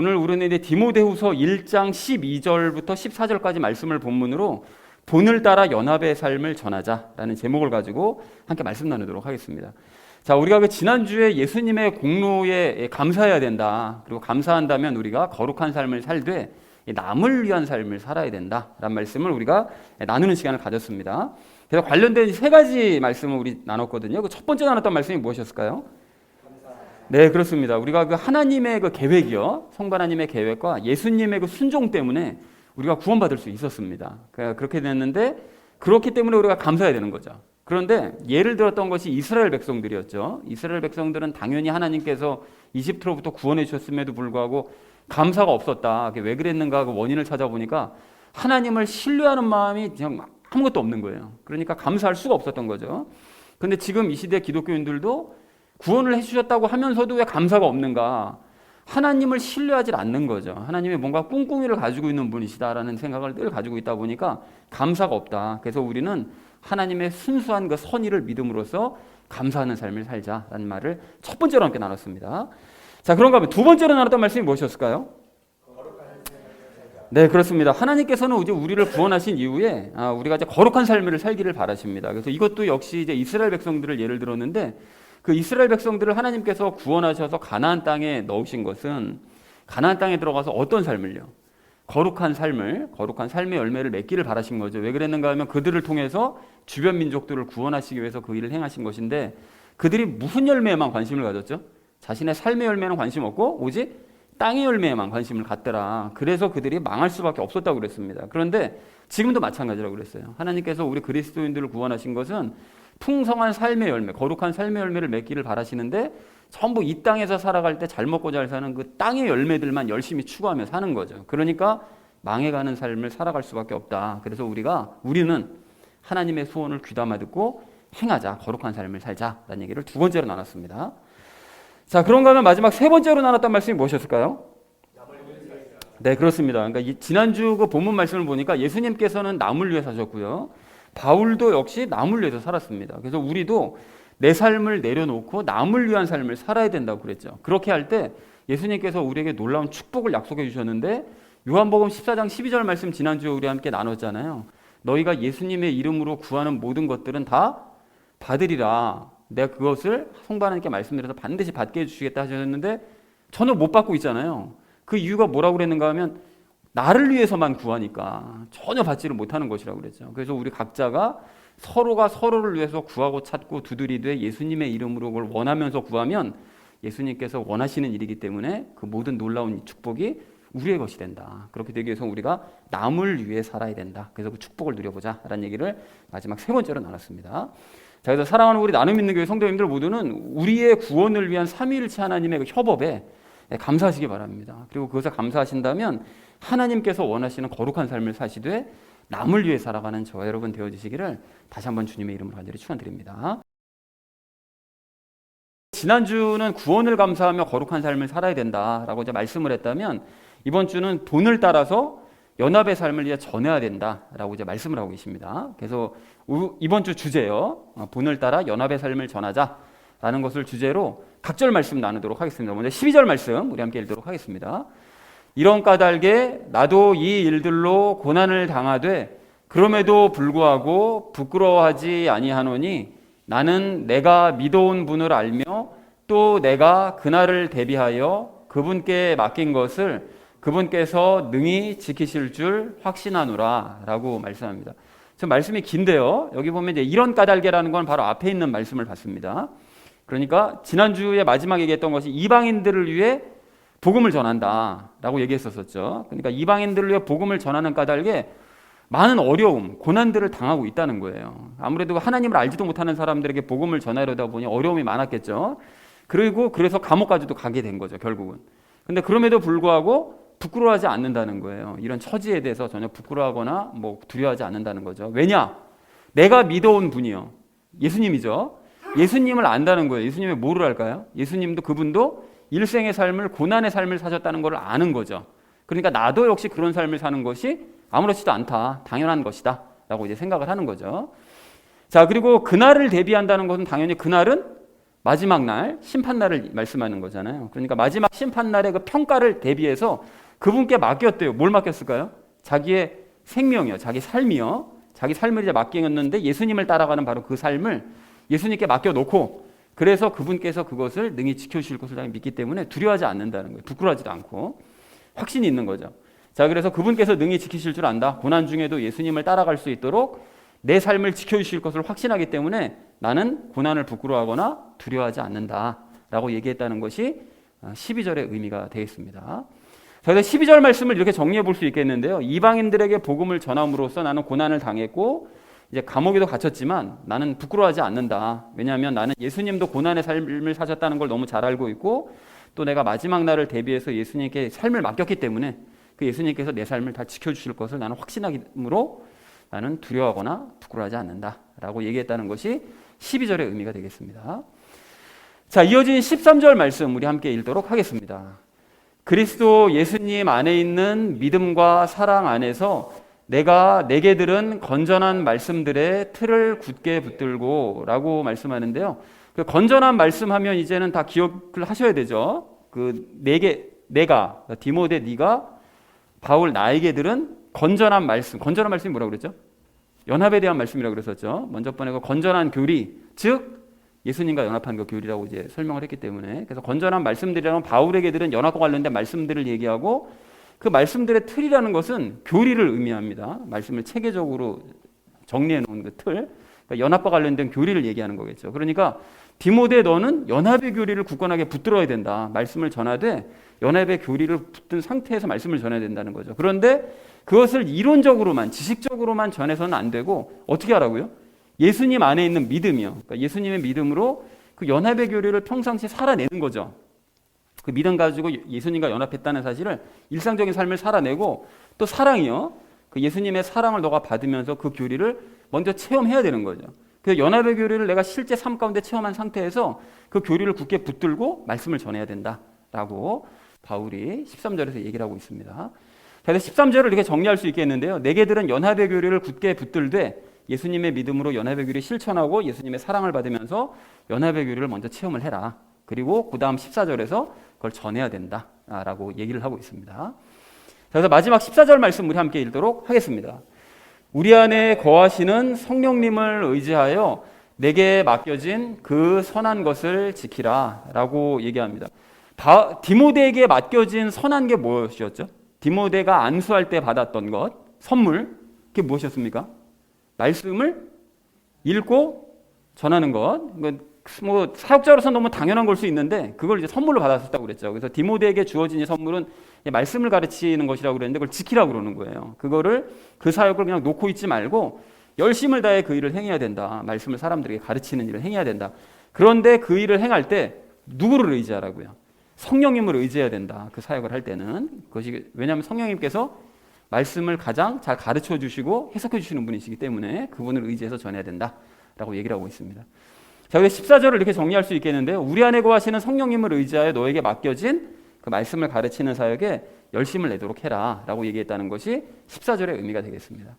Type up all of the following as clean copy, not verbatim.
오늘 우리는 이제 디모데후서 1장 12절부터 14절까지 말씀을 본문으로 본을 따라 연합의 삶을 전하자라는 제목을 가지고 함께 말씀 나누도록 하겠습니다. 자, 우리가 그 지난주에 예수님의 공로에 감사해야 된다. 그리고 감사한다면 우리가 거룩한 삶을 살되 남을 위한 삶을 살아야 된다라는 말씀을 우리가 나누는 시간을 가졌습니다. 그래서 관련된 세 가지 말씀을 우리 나눴거든요. 그 첫 번째 나눴던 말씀이 무엇이었을까요? 네, 그렇습니다. 우리가 그 하나님의 그 계획이요, 성부 하나님의 계획과 예수님의 그 순종 때문에 우리가 구원받을 수 있었습니다. 그렇게 됐는데 그렇기 때문에 우리가 감사해야 되는 거죠. 그런데 예를 들었던 것이 이스라엘 백성들이었죠. 이스라엘 백성들은 당연히 하나님께서 이집트로부터 구원해 주셨음에도 불구하고 감사가 없었다. 왜 그랬는가 그 원인을 찾아보니까 하나님을 신뢰하는 마음이 그냥 아무것도 없는 거예요. 그러니까 감사할 수가 없었던 거죠. 그런데 지금 이 시대 기독교인들도 구원을 해주셨다고 하면서도 왜 감사가 없는가? 하나님을 신뢰하지 않는 거죠. 하나님이 뭔가 꿍꿍이를 가지고 있는 분이시다라는 생각을 늘 가지고 있다 보니까 감사가 없다. 그래서 우리는 하나님의 순수한 그 선의를 믿음으로써 감사하는 삶을 살자라는 말을 첫 번째로 함께 나눴습니다. 자, 그런가 하면 두 번째로 나눴던 말씀이 무엇이었을까요? 네, 그렇습니다. 하나님께서는 이제 우리를 구원하신 이후에 우리가 이제 거룩한 삶을 살기를 바라십니다. 그래서 이것도 역시 이제 이스라엘 백성들을 예를 들었는데 그 이스라엘 백성들을 하나님께서 구원하셔서 가나안 땅에 넣으신 것은 가나안 땅에 들어가서 어떤 삶을요? 거룩한 삶의 열매를 맺기를 바라신 거죠. 왜 그랬는가 하면 그들을 통해서 주변 민족들을 구원하시기 위해서 그 일을 행하신 것인데 그들이 무슨 열매에만 관심을 가졌죠? 자신의 삶의 열매는 관심 없고 오직 땅의 열매에만 관심을 갖더라. 그래서 그들이 망할 수밖에 없었다고 그랬습니다. 그런데 지금도 마찬가지라고 그랬어요. 하나님께서 우리 그리스도인들을 구원하신 것은 풍성한 삶의 열매, 거룩한 삶의 열매를 맺기를 바라시는데 전부 이 땅에서 살아갈 때 잘 먹고 잘 사는 그 땅의 열매들만 열심히 추구하며 사는 거죠. 그러니까 망해가는 삶을 살아갈 수밖에 없다. 그래서 우리는 하나님의 소원을 귀담아 듣고 행하자, 거룩한 삶을 살자라는 얘기를 두 번째로 나눴습니다. 자, 그런가 하면 마지막 세 번째로 나눴던 말씀이 무엇이었을까요? 네, 그렇습니다. 그러니까 지난주 그 본문 말씀을 보니까 예수님께서는 남을 위해 사셨고요. 바울도 역시 남을 위해서 살았습니다. 그래서 우리도 내 삶을 내려놓고 남을 위한 삶을 살아야 된다고 그랬죠. 그렇게 할 때 예수님께서 우리에게 놀라운 축복을 약속해 주셨는데 요한복음 14장 12절 말씀 지난주에 우리 함께 나눴잖아요. 너희가 예수님의 이름으로 구하는 모든 것들은 다 받으리라. 내가 그것을 성부 하나님께 말씀드려서 반드시 받게 해주시겠다 하셨는데 전혀 못 받고 있잖아요. 그 이유가 뭐라고 그랬는가 하면 나를 위해서만 구하니까 전혀 받지를 못하는 것이라고 그랬죠. 그래서 우리 각자가 서로가 서로를 위해서 구하고 찾고 두드리되 예수님의 이름으로 그걸 원하면서 구하면 예수님께서 원하시는 일이기 때문에 그 모든 놀라운 축복이 우리의 것이 된다. 그렇게 되기 위해서 우리가 남을 위해 살아야 된다. 그래서 그 축복을 누려보자라는 얘기를 마지막 세 번째로 나눴습니다. 자, 그래서 사랑하는 우리 나눔 있는 교회 성도님들 모두는 우리의 구원을 위한 삼위일체 하나님의 그 협업에 감사하시기 바랍니다. 그리고 그것을 감사하신다면 하나님께서 원하시는 거룩한 삶을 사시되 남을 위해 살아가는 저와 여러분 되어주시기를 다시 한번 주님의 이름으로 간절히 축원드립니다. 지난주는 구원을 감사하며 거룩한 삶을 살아야 된다라고 이제 말씀을 했다면 이번 주는 본을 따라서 연합의 삶을 이제 전해야 된다라고 이제 말씀을 하고 계십니다. 그래서 이번 주 주제요, 본을 따라 연합의 삶을 전하자라는 것을 주제로 각절 말씀 나누도록 하겠습니다. 먼저 12절 말씀 우리 함께 읽도록 하겠습니다. 이런 까닭에 나도 이 일들로 고난을 당하되 그럼에도 불구하고 부끄러워하지 아니하노니 나는 내가 믿어온 분을 알며 또 내가 그날을 대비하여 그분께 맡긴 것을 그분께서 능히 지키실 줄 확신하노라 라고 말씀합니다. 저 말씀이 긴데요. 여기 보면 이제 이런 까닭에라는 건 바로 앞에 있는 말씀을 봤습니다. 그러니까 지난주에 마지막 얘기했던 것이 이방인들을 위해 복음을 전한다라고 얘기했었죠. 그러니까 이방인들을 위해 복음을 전하는 까닭에 많은 어려움, 고난들을 당하고 있다는 거예요. 아무래도 하나님을 알지도 못하는 사람들에게 복음을 전하려다 보니 어려움이 많았겠죠. 그리고 그래서 감옥까지도 가게 된 거죠, 결국은. 근데 그럼에도 불구하고 부끄러워하지 않는다는 거예요. 이런 처지에 대해서 전혀 부끄러워하거나 두려워하지 않는다는 거죠. 왜냐? 내가 믿어온 분이요. 예수님이죠. 예수님을 안다는 거예요. 예수님의 뭐를 알까요? 예수님도 그분도 일생의 삶을 고난의 삶을 사셨다는 걸 아는 거죠. 그러니까 나도 역시 그런 삶을 사는 것이 아무렇지도 않다. 당연한 것이다. 라고 이제 생각을 하는 거죠. 자, 그리고 그날을 대비한다는 것은 당연히 그날은 마지막 날, 심판날을 말씀하는 거잖아요. 그러니까 마지막 심판날의 그 평가를 대비해서 그분께 맡겼대요. 뭘 맡겼을까요? 자기의 생명이요, 자기 삶이요. 자기 삶을 이제 맡겼는데 예수님을 따라가는 바로 그 삶을 예수님께 맡겨놓고, 그래서 그분께서 그것을 능히 지켜주실 것을 믿기 때문에 두려워하지 않는다는 거예요. 부끄러워하지도 않고 확신이 있는 거죠. 자, 그래서 그분께서 능히 지키실 줄 안다. 고난 중에도 예수님을 따라갈 수 있도록 내 삶을 지켜주실 것을 확신하기 때문에 나는 고난을 부끄러워하거나 두려워하지 않는다라고 얘기했다는 것이 12절의 의미가 되겠습니다. 그래서 12절 말씀을 이렇게 정리해 볼 수 있겠는데요. 이방인들에게 복음을 전함으로써 나는 고난을 당했고 이제 감옥에도 갇혔지만 나는 부끄러워하지 않는다. 왜냐하면 나는 예수님도 고난의 삶을 사셨다는 걸 너무 잘 알고 있고, 또 내가 마지막 날을 대비해서 예수님께 삶을 맡겼기 때문에 그 예수님께서 내 삶을 다 지켜주실 것을 나는 확신하므로 나는 두려워하거나 부끄러워하지 않는다라고 얘기했다는 것이 12절의 의미가 되겠습니다. 자, 이어진 13절 말씀 우리 함께 읽도록 하겠습니다. 그리스도 예수님 안에 있는 믿음과 사랑 안에서 내가 내게 들은 건전한 말씀들의 틀을 굳게 붙들고 라고 말씀하는데요. 그 건전한 말씀하면 이제는 다 기억을 하셔야 되죠. 그 내가 디모데 네가 바울 나에게 들은 건전한 말씀, 건전한 말씀이 뭐라고 그랬죠? 연합에 대한 말씀이라고 그랬었죠. 먼저 번에 그 건전한 교리, 즉 예수님과 연합한 그 교리라고 이제 설명을 했기 때문에, 그래서 건전한 말씀들이라면 바울에게 들은 연합과 관련된 말씀들을 얘기하고, 그 말씀들의 틀이라는 것은 교리를 의미합니다. 말씀을 체계적으로 정리해 놓은 그 틀, 그러니까 연합과 관련된 교리를 얘기하는 거겠죠. 그러니까 디모데 너는 연합의 교리를 굳건하게 붙들어야 된다. 말씀을 전하되 연합의 교리를 붙든 상태에서 말씀을 전해야 된다는 거죠. 그런데 그것을 이론적으로만, 지식적으로만 전해서는 안 되고 어떻게 하라고요? 예수님 안에 있는 믿음이요. 그러니까 예수님의 믿음으로 그 연합의 교리를 평상시 살아내는 거죠. 그 믿음 가지고 예수님과 연합했다는 사실을 일상적인 삶을 살아내고, 또 사랑이요. 그 예수님의 사랑을 너가 받으면서 그 교리를 먼저 체험해야 되는 거죠. 그래서 연합의 교리를 내가 실제 삶 가운데 체험한 상태에서 그 교리를 굳게 붙들고 말씀을 전해야 된다라고 바울이 13절에서 얘기를 하고 있습니다. 그래서 13절을 이렇게 정리할 수 있겠는데요. 내게 들은 연합의 교리를 굳게 붙들되 예수님의 믿음으로 연합의 교리 실천하고 예수님의 사랑을 받으면서 연합의 교리를 먼저 체험을 해라. 그리고 그 다음 14절에서 그걸 전해야 된다라고 얘기를 하고 있습니다. 그래서 마지막 14절 말씀 우리 함께 읽도록 하겠습니다. 우리 안에 거하시는 성령님을 의지하여 내게 맡겨진 그 선한 것을 지키라 라고 얘기합니다. 디모데에게 맡겨진 선한 게 무엇이었죠? 디모데가 안수할 때 받았던 것, 선물, 그게 무엇이었습니까? 말씀을 읽고 전하는 것. 뭐 사역자로서 너무 당연한 걸 수 있는데 그걸 이제 선물로 받았었다고 그랬죠. 그래서 디모데에게 주어진 이 선물은 말씀을 가르치는 것이라고 그랬는데 그걸 지키라고 그러는 거예요. 그거를, 그 사역을 그냥 놓고 있지 말고 열심을 다해 그 일을 행해야 된다. 말씀을 사람들에게 가르치는 일을 행해야 된다. 그런데 그 일을 행할 때 누구를 의지하라고요? 성령님을 의지해야 된다. 그 사역을 할 때는. 그것이 왜냐하면 성령님께서 말씀을 가장 잘 가르쳐 주시고 해석해 주시는 분이시기 때문에 그분을 의지해서 전해야 된다라고 얘기를 하고 있습니다. 자, 그래서 14절을 이렇게 정리할 수 있겠는데요. 우리 안에 거하시는 성령님을 의지하여 너에게 맡겨진 그 말씀을 가르치는 사역에 열심을 내도록 해라 라고 얘기했다는 것이 14절의 의미가 되겠습니다.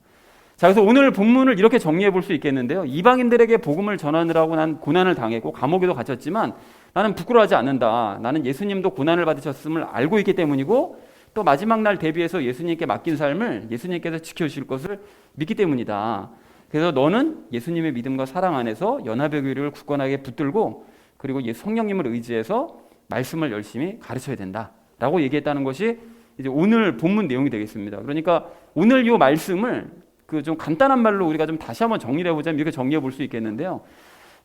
자, 그래서 오늘 본문을 이렇게 정리해 볼 수 있겠는데요. 이방인들에게 복음을 전하느라고 난 고난을 당했고 감옥에도 갇혔지만 나는 부끄러워하지 않는다. 나는 예수님도 고난을 받으셨음을 알고 있기 때문이고, 또 마지막 날 대비해서 예수님께 맡긴 삶을 예수님께서 지켜주실 것을 믿기 때문이다. 그래서 너는 예수님의 믿음과 사랑 안에서 연합의 교리를 굳건하게 붙들고, 그리고 성령님을 의지해서 말씀을 열심히 가르쳐야 된다라고 얘기했다는 것이 이제 오늘 본문 내용이 되겠습니다. 그러니까 오늘 이 말씀을 그 좀 간단한 말로 우리가 좀 다시 한번 정리해 보자면 이렇게 정리해 볼 수 있겠는데요.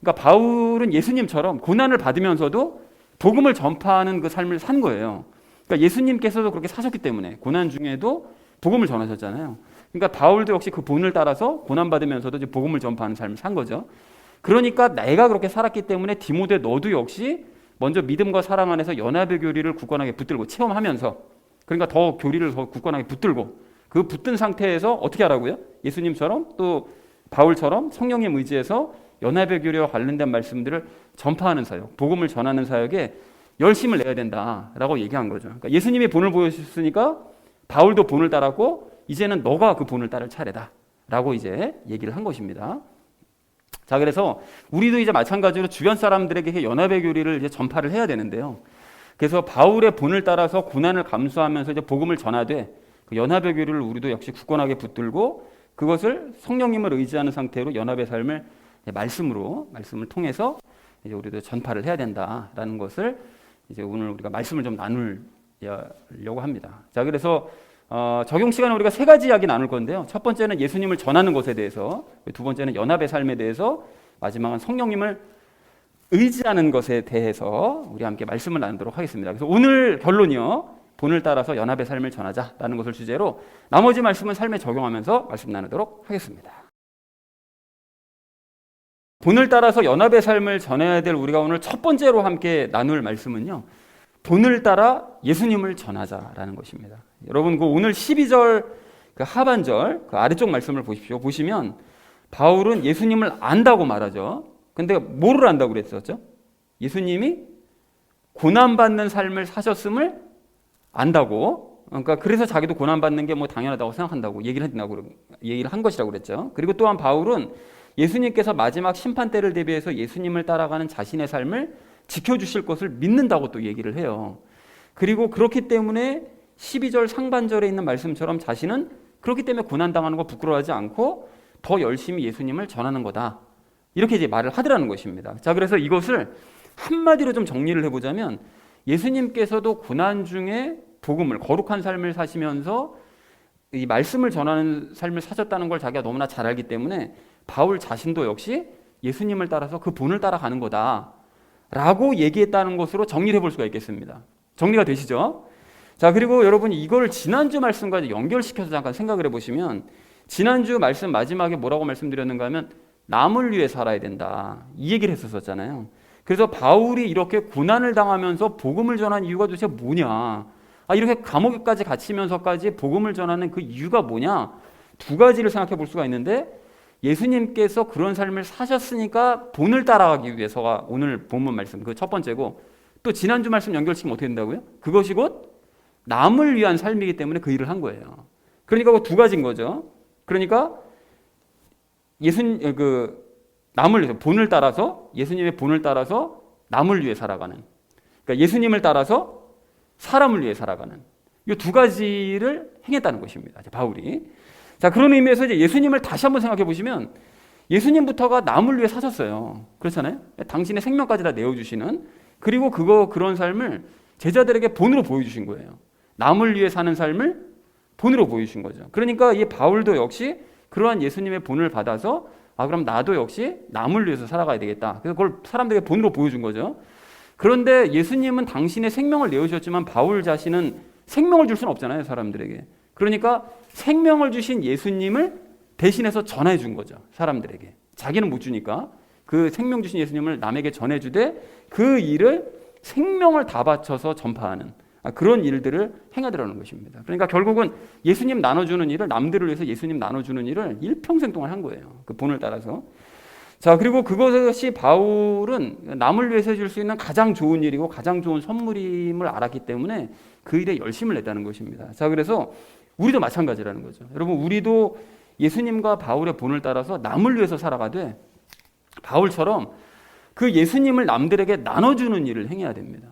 그러니까 바울은 예수님처럼 고난을 받으면서도 복음을 전파하는 그 삶을 산 거예요. 그러니까 예수님께서도 그렇게 사셨기 때문에 고난 중에도 복음을 전하셨잖아요. 그러니까 바울도 역시 그 본을 따라서 고난받으면서도 이제 복음을 전파하는 삶을 산 거죠. 그러니까 내가 그렇게 살았기 때문에 디모데 너도 역시 먼저 믿음과 사랑 안에서 연합의 교리를 굳건하게 붙들고 체험하면서, 그러니까 더 교리를 더 굳건하게 붙들고 그 붙든 상태에서 어떻게 하라고요? 예수님처럼 또 바울처럼 성령님 의지해서 연합의 교리와 관련된 말씀들을 전파하는 사역, 복음을 전하는 사역에 열심을 내야 된다라고 얘기한 거죠. 그러니까 예수님이 본을 보여주셨으니까 바울도 본을 따랐고 이제는 너가 그 본을 따를 차례다라고 이제 얘기를 한 것입니다. 자, 그래서 우리도 이제 마찬가지로 주변 사람들에게 연합의 교리를 이제 전파를 해야 되는데요. 그래서 바울의 본을 따라서 고난을 감수하면서 이제 복음을 전하되 그 연합의 교리를 우리도 역시 굳건하게 붙들고 그것을 성령님을 의지하는 상태로 연합의 삶을 말씀을 통해서 이제 우리도 전파를 해야 된다라는 것을 이제 오늘 우리가 말씀을 좀 나누려고 합니다. 자, 그래서 적용 시간에 우리가 세 가지 이야기 나눌 건데요. 첫 번째는 예수님을 전하는 것에 대해서, 두 번째는 연합의 삶에 대해서, 마지막은 성령님을 의지하는 것에 대해서 우리 함께 말씀을 나누도록 하겠습니다. 그래서 오늘 결론이요, 본을 따라서 연합의 삶을 전하자라는 것을 주제로 나머지 말씀은 삶에 적용하면서 말씀 나누도록 하겠습니다. 본을 따라서 연합의 삶을 전해야 될 우리가 오늘 첫 번째로 함께 나눌 말씀은요, 본을 따라 예수님을 전하자라는 것입니다. 여러분, 그 오늘 12절 그 하반절 그 아래쪽 말씀을 보십시오. 보시면 바울은 예수님을 안다고 말하죠. 근데 뭐를 안다고 그랬었죠? 예수님이 고난받는 삶을 사셨음을 안다고. 그러니까 그래서 자기도 고난받는 게 뭐 당연하다고 생각한다고 얘기를 한 것이라고 그랬죠. 그리고 또한 바울은 예수님께서 마지막 심판 때를 대비해서 예수님을 따라가는 자신의 삶을 지켜주실 것을 믿는다고 또 얘기를 해요. 그리고 그렇기 때문에 12절 상반절에 있는 말씀처럼 자신은 그렇기 때문에 고난당하는 거 부끄러워하지 않고 더 열심히 예수님을 전하는 거다. 이렇게 이제 말을 하더라는 것입니다. 자, 그래서 이것을 한마디로 좀 정리를 해보자면 예수님께서도 고난 중에 복음을, 거룩한 삶을 사시면서 이 말씀을 전하는 삶을 사셨다는 걸 자기가 너무나 잘 알기 때문에 바울 자신도 역시 예수님을 따라서 그 본을 따라가는 거다 라고 얘기했다는 것으로 정리를 해볼 수가 있겠습니다. 정리가 되시죠? 자, 그리고 여러분 이걸 지난주 말씀과 연결시켜서 잠깐 생각을 해보시면 지난주 말씀 마지막에 뭐라고 말씀드렸는가 하면 남을 위해 살아야 된다, 이 얘기를 했었잖아요. 그래서 바울이 이렇게 고난을 당하면서 복음을 전한 이유가 도대체 뭐냐, 이렇게 감옥에까지 갇히면서까지 복음을 전하는 그 이유가 뭐냐, 두 가지를 생각해 볼 수가 있는데 예수님께서 그런 삶을 사셨으니까 본을 따라가기 위해서가 오늘 본문 말씀 그 첫 번째고, 또 지난주 말씀 연결시키면 어떻게 된다고요? 그것이 곧 남을 위한 삶이기 때문에 그 일을 한 거예요. 그러니까 그 두 가지인 거죠. 그러니까 남을 위해서, 본을 따라서, 예수님의 본을 따라서 남을 위해 살아가는, 그러니까 예수님을 따라서 사람을 위해 살아가는 이 두 가지를 행했다는 것입니다, 바울이. 자, 그런 의미에서 이제 예수님을 다시 한번 생각해 보시면 예수님부터가 남을 위해 사셨어요. 그렇잖아요? 당신의 생명까지 다 내어주시는, 그리고 그런 삶을 제자들에게 본으로 보여주신 거예요. 남을 위해 사는 삶을 본으로 보여주신 거죠. 그러니까 이 바울도 역시 그러한 예수님의 본을 받아서 그럼 나도 역시 남을 위해서 살아가야 되겠다. 그래서 그걸 사람들에게 본으로 보여준 거죠. 그런데 예수님은 당신의 생명을 내어주셨지만 바울 자신은 생명을 줄 수는 없잖아요, 사람들에게. 그러니까 생명을 주신 예수님을 대신해서 전해 준 거죠, 사람들에게. 자기는 못 주니까 그 생명 주신 예수님을 남에게 전해주되 그 일을 생명을 다 바쳐서 전파하는 그런 일들을 행하더라는 것입니다. 그러니까 결국은 예수님 나눠주는 일을, 남들을 위해서 예수님 나눠주는 일을 일평생 동안 한 거예요, 그 본을 따라서. 자, 그리고 그것이 바울은 남을 위해서 해줄 수 있는 가장 좋은 일이고 가장 좋은 선물임을 알았기 때문에 그 일에 열심을 냈다는 것입니다. 자, 그래서 우리도 마찬가지라는 거죠. 여러분, 우리도 예수님과 바울의 본을 따라서 남을 위해서 살아가되 바울처럼 그 예수님을 남들에게 나눠주는 일을 행해야 됩니다.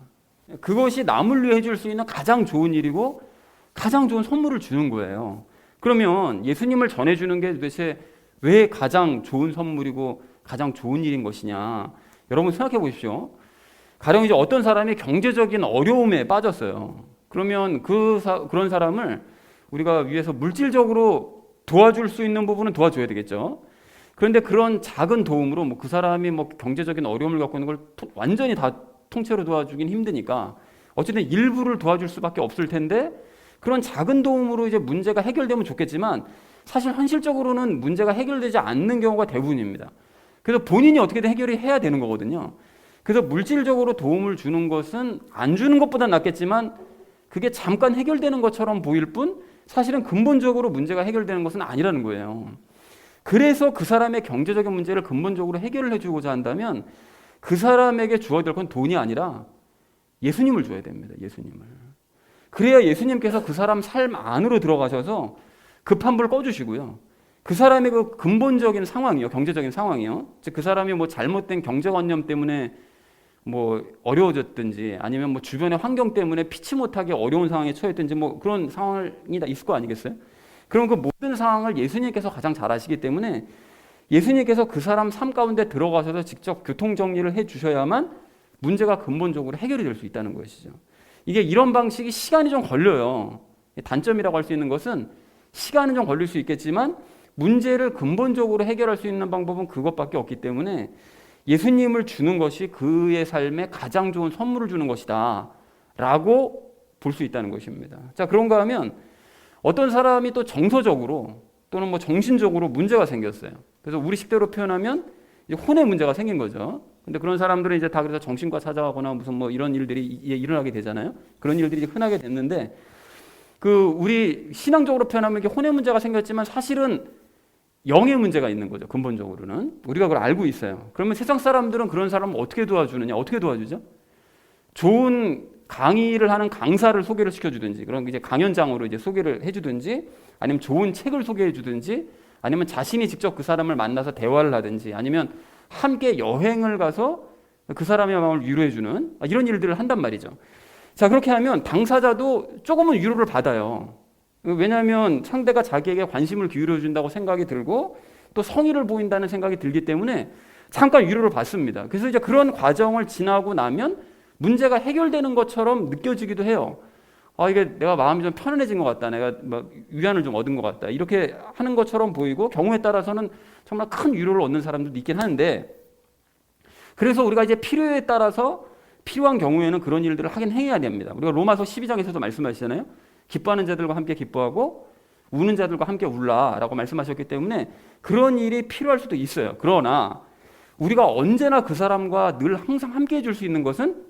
그것이 남을 위해 해줄 수 있는 가장 좋은 일이고 가장 좋은 선물을 주는 거예요. 그러면 예수님을 전해주는 게 도대체 왜 가장 좋은 선물이고 가장 좋은 일인 것이냐, 여러분 생각해 보십시오. 가령 이제 어떤 사람이 경제적인 어려움에 빠졌어요. 그러면 그런 사람을 우리가 위해서 물질적으로 도와줄 수 있는 부분은 도와줘야 되겠죠. 그런데 그런 작은 도움으로 그 사람이 경제적인 어려움을 갖고 있는 걸 완전히 다 통째로 도와주긴 힘드니까 어쨌든 일부를 도와줄 수밖에 없을 텐데, 그런 작은 도움으로 이제 문제가 해결되면 좋겠지만 사실 현실적으로는 문제가 해결되지 않는 경우가 대부분입니다. 그래서 본인이 어떻게든 해결을 해야 되는 거거든요. 그래서 물질적으로 도움을 주는 것은 안 주는 것보다 낫겠지만 그게 잠깐 해결되는 것처럼 보일 뿐 사실은 근본적으로 문제가 해결되는 것은 아니라는 거예요. 그래서 그 사람의 경제적인 문제를 근본적으로 해결을 해주고자 한다면 그 사람에게 주어야 될 건 돈이 아니라 예수님을 줘야 됩니다. 예수님을. 그래야 예수님께서 그 사람 삶 안으로 들어가셔서 급한 불 꺼주시고요. 그 사람의 그 근본적인 상황이요, 경제적인 상황이요. 즉 그 사람이 뭐 잘못된 경제관념 때문에 뭐 어려워졌든지 아니면 뭐 주변의 환경 때문에 피치 못하게 어려운 상황에 처했든지 뭐 그런 상황이 다 있을 거 아니겠어요? 그럼 그 모든 상황을 예수님께서 가장 잘 아시기 때문에 예수님께서 그 사람 삶 가운데 들어가셔서 직접 교통정리를 해 주셔야만 문제가 근본적으로 해결이 될 수 있다는 것이죠. 이게 이런 방식이 시간이 좀 걸려요. 단점이라고 할 수 있는 것은 시간은 좀 걸릴 수 있겠지만 문제를 근본적으로 해결할 수 있는 방법은 그것밖에 없기 때문에 예수님을 주는 것이 그의 삶에 가장 좋은 선물을 주는 것이다 라고 볼 수 있다는 것입니다. 자, 그런가 하면 어떤 사람이 또 정서적으로 또는 뭐 정신적으로 문제가 생겼어요. 그래서 우리식대로 표현하면 이제 혼의 문제가 생긴 거죠. 근데 그런 사람들은 이제 다 그래서 정신과 찾아가거나 무슨 뭐 이런 일들이 일어나게 되잖아요. 그런 일들이 이제 흔하게 됐는데 그 우리 신앙적으로 표현하면 이게 혼의 문제가 생겼지만 사실은 영의 문제가 있는 거죠. 근본적으로는 우리가 그걸 알고 있어요. 그러면 세상 사람들은 그런 사람을 어떻게 도와주느냐? 어떻게 도와주죠? 좋은 강의를 하는 강사를 소개를 시켜주든지 그런 이제 강연장으로 이제 소개를 해주든지 아니면 좋은 책을 소개해주든지 아니면 자신이 직접 그 사람을 만나서 대화를 하든지 아니면 함께 여행을 가서 그 사람의 마음을 위로해주는 이런 일들을 한단 말이죠. 자, 그렇게 하면 당사자도 조금은 위로를 받아요. 왜냐하면 상대가 자기에게 관심을 기울여준다고 생각이 들고 또 성의를 보인다는 생각이 들기 때문에 잠깐 위로를 받습니다. 그래서 이제 그런 과정을 지나고 나면 문제가 해결되는 것처럼 느껴지기도 해요. 이게 내가 마음이 좀 편안해진 것 같다. 내가 막 위안을 좀 얻은 것 같다. 이렇게 하는 것처럼 보이고 경우에 따라서는 정말 큰 위로를 얻는 사람들도 있긴 하는데 그래서 우리가 이제 필요에 따라서 필요한 경우에는 그런 일들을 하긴 해야 됩니다. 우리가 로마서 12장에서도 말씀하시잖아요. 기뻐하는 자들과 함께 기뻐하고 우는 자들과 함께 울라라고 말씀하셨기 때문에 그런 일이 필요할 수도 있어요. 그러나 우리가 언제나 그 사람과 늘 항상 함께 해줄 수 있는 것은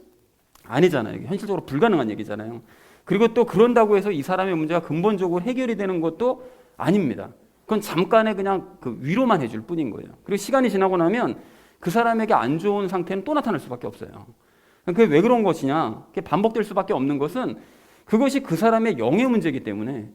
아니잖아요. 현실적으로 불가능한 얘기잖아요. 그리고 또 그런다고 해서 이 사람의 문제가 근본적으로 해결이 되는 것도 아닙니다. 그건 잠깐의 그냥 그 위로만 해줄 뿐인 거예요. 그리고 시간이 지나고 나면 그 사람에게 안 좋은 상태는 또 나타날 수밖에 없어요. 그게 왜 그런 것이냐? 그게 반복될 수밖에 없는 것은 그것이 그 사람의 영의 문제이기 때문에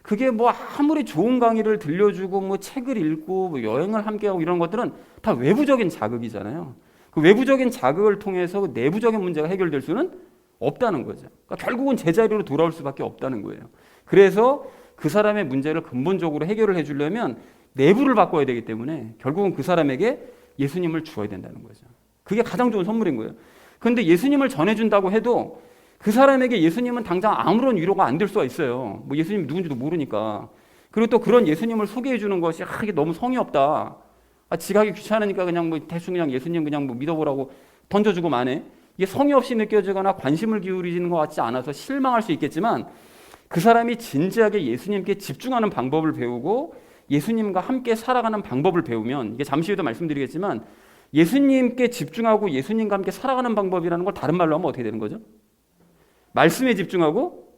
그게 뭐 아무리 좋은 강의를 들려주고 뭐 책을 읽고 뭐 여행을 함께하고 이런 것들은 다 외부적인 자극이잖아요. 그 외부적인 자극을 통해서 그 내부적인 문제가 해결될 수는 없다는 거죠. 그러니까 결국은 제자리로 돌아올 수밖에 없다는 거예요. 그래서 그 사람의 문제를 근본적으로 해결을 해주려면 내부를 바꿔야 되기 때문에 결국은 그 사람에게 예수님을 주어야 된다는 거죠. 그게 가장 좋은 선물인 거예요. 그런데 예수님을 전해준다고 해도 그 사람에게 예수님은 당장 아무런 위로가 안 될 수가 있어요. 뭐 예수님이 누군지도 모르니까. 그리고 또 그런 예수님을 소개해 주는 것이 이게 너무 성의 없다. 지가기 귀찮으니까 그냥 뭐 대충 그냥 예수님 그냥 뭐 믿어보라고 던져주고 마네. 이게 성의 없이 느껴지거나 관심을 기울이는 것 같지 않아서 실망할 수 있겠지만 그 사람이 진지하게 예수님께 집중하는 방법을 배우고 예수님과 함께 살아가는 방법을 배우면 이게 잠시 후에도 말씀드리겠지만 예수님께 집중하고 예수님과 함께 살아가는 방법이라는 걸 다른 말로 하면 어떻게 되는 거죠? 말씀에 집중하고